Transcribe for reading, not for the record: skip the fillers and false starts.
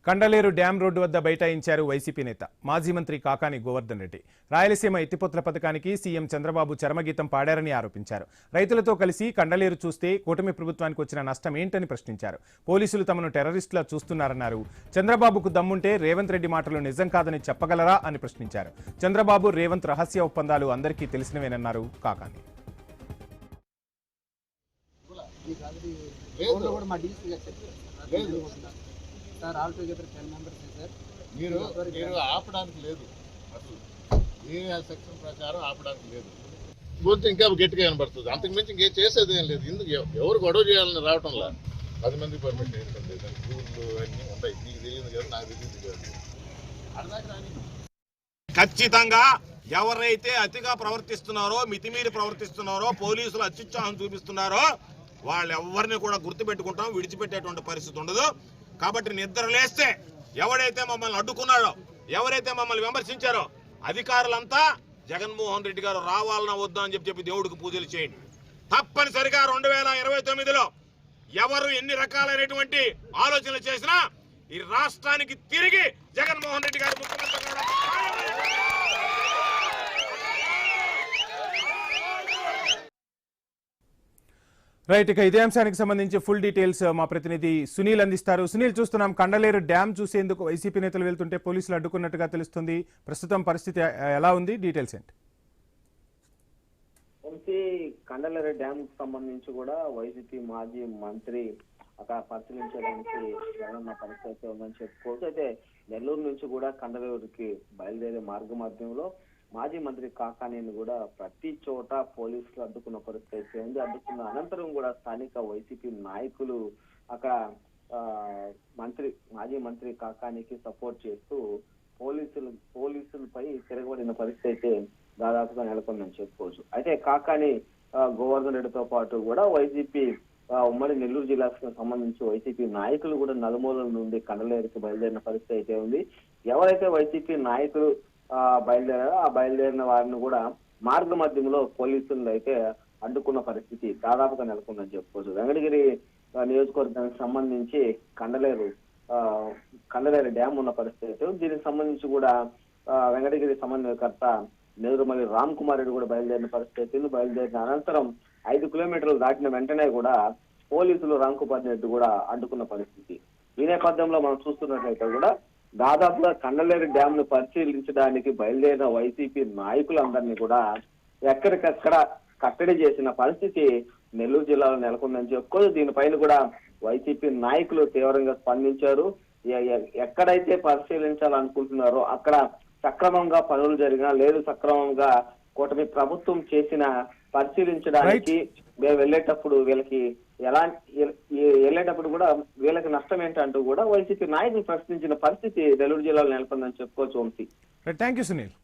Kandaleru dam road వద్ద బైఠాయించారు YCP నేత మాజీ మంత్రి కాకాని గోవర్ధన్ రెడ్డి. రాయలసీమ ఎత్తిపోతల పథకానికి సీఎం చంద్రబాబు చరమగీతం పాడారని ఆరోపించారు. రైతులతో కలిసి కండలేరు చూస్తే కూటమి ప్రభుత్వానికి వచ్చిన నష్టం ఏంటని ప్రశ్నించారు. పోలీసులు తమను టెర్రరిస్టులా చూస్తున్నారన్నారు. చంద్రబాబుకు దమ్ముంటే రేవంత్ రెడ్డి మాటలు నిజం కాదని చెప్పగలరా అని ప్రశ్నించారు. చంద్రబాబు రేవంత్ రహస్య ఒప్పందాలు అందరికీ తెలిసినవేనన్నారు Kakani. Sir all together 10 members sir. మీరు ఆపడానికి లేదు, అసలు ఏ సెక్షన్ ప్రకారం ఆపడానికి లేదు. గొంతు ఇంకా గట్టిగా కనబడుతుంది, అంతకు మించి ఇంకేం చేసేది ఏం లేదు. ఎందుకు ఎవరు గొడవ చేయాలని రావటంలా 10 మంది పర్మిషన్ ఏంటంటే దానికి రూళ్ళు అన్నీ ఉంటాయి. నీకు తెలియదు కదా, నాకు తెలియదు కాదు. ఖచ్చితంగా ఎవరైతే అతిగా ప్రవర్తిస్తున్నారో, మితిమీరి ప్రవర్తిస్తున్నారో, పోలీసులు అత్యుత్సాహం చూపిస్తున్నారో వాళ్ళెవరిని కూడా గుర్తుపెట్టుకుంటాం, విడిచిపెట్టేటువంటి పరిస్థితి ఉండదు. కాబట్టి నిద్ర లేస్తే ఎవడైతే మమ్మల్ని అడ్డుకున్నాడో, ఎవరైతే మమ్మల్ని విమర్శించారో అధికారులంతా జగన్మోహన్ రెడ్డి గారు రావాలన్నా వద్దా అని చెప్పి దేవుడికి పూజలు చేయండి. తప్పనిసరిగా 2029లో ఎవరు ఎన్ని రకాలైనటువంటి ఆలోచనలు చేసినా ఈ రాష్ట్రానికి తిరిగి జగన్మోహన్ రెడ్డి గారు ముఖ్యమంత్రి రైట్. ఇక ఇదే అంశానికి సంబంధించి ఫుల్ డీటెయిల్స్ మా ప్రతినిధి సునీల్ అందిస్తారు. సునీల్, చూస్తున్నాం కండలేరు డ్యాం చూసేందుకు వైసీపీ నేతలు వెళ్తుంటే పోలీసులు అడ్డుకున్నట్టుగా తెలుస్తుంది. ప్రస్తుతం పరిస్థితి ఎలా ఉంది? డీటెయిల్స్ ఏంటి? కండలేరు డ్యాం సంబంధించి కూడా వైసీపీ మాజీ మంత్రి అక్కడ పరిశీలించడానికి జగనన్న పరిస్థితి ఉందని చెప్పుకోవచ్చు. అయితే నెల్లూరు నుంచి కూడా కండలేరుకి బయలుదేరే మార్గ మధ్యంలో మాజీ మంత్రి కాకానీని కూడా ప్రతి చోట పోలీసులు అడ్డుకున్న పరిస్థితి ఉంది. అడ్డుకున్న అనంతరం కూడా స్థానిక వైసీపీ నాయకులు అక్కడ మాజీ మంత్రి కాకానీకి సపోర్ట్ చేస్తూ పోలీసులపై తిరగబడిన పరిస్థితి దాదాపుగా నెలకొందని చెప్పుకోవచ్చు. అయితే కాకాని గోవర్ధన్ రెడ్డితో పాటు కూడా వైసీపీ ఉమ్మడి నెల్లూరు జిల్లాకు సంబంధించి వైసీపీ నాయకులు కూడా నలుమూలల నుండి కండలేరుకి బయలుదేరిన పరిస్థితి అయితే ఉంది. ఎవరైతే వైసీపీ నాయకులు బయలుదేరారో ఆ బయలుదేరిన వారిని కూడా మార్గ మధ్యంలో పోలీసులు అయితే అడ్డుకున్న పరిస్థితి దాదాపుగా నెలకొందని చెప్పుకోవచ్చు. వెంకటగిరి నియోజకవర్గానికి సంబంధించి కండలేరు డ్యాం ఉన్న పరిస్థితి. దీనికి సంబంధించి కూడా వెంకటగిరి సమన్వయకర్త నేదురుమల్లి రామ్ కుమార్ రెడ్డి కూడా బయలుదేరిన పరిస్థితి. బయలుదేరిన అనంతరం 5 కిలోమీటర్లు దాటిన వెంటనే కూడా పోలీసులు రామ్ కుమార్ రెడ్డి కూడా అడ్డుకున్న పరిస్థితి. ఈ నేపథ్యంలో మనం చూస్తున్నట్లయితే కూడా దాదాపుగా కండలేరు డ్యామ్ ను పరిశీలించడానికి బయలుదేరిన వైసీపీ నాయకులందరినీ కూడా ఎక్కడికక్కడ కట్టడి చేసిన పరిస్థితి నెల్లూరు జిల్లాలో నెలకొందని చెప్పుకోవచ్చు. దీనిపైన కూడా వైసీపీ నాయకులు తీవ్రంగా స్పందించారు. ఎక్కడైతే పరిశీలించాలనుకుంటున్నారో అక్కడ సక్రమంగా పనులు జరిగినా లేదు సక్రమంగా కూటమి ప్రభుత్వం చేసిన పరిశీలించడానికి మేము వెళ్ళేటప్పుడు వెళ్ళేటప్పుడు కూడా వీళ్ళకి నష్టం ఏంటంటూ కూడా వైసీపీ నాయకులు ప్రశ్నించిన పరిస్థితి నెల్లూరు జిల్లాలో నెలకొందని చెప్పుకోవచ్చు. Vamshi, thank you Sunil.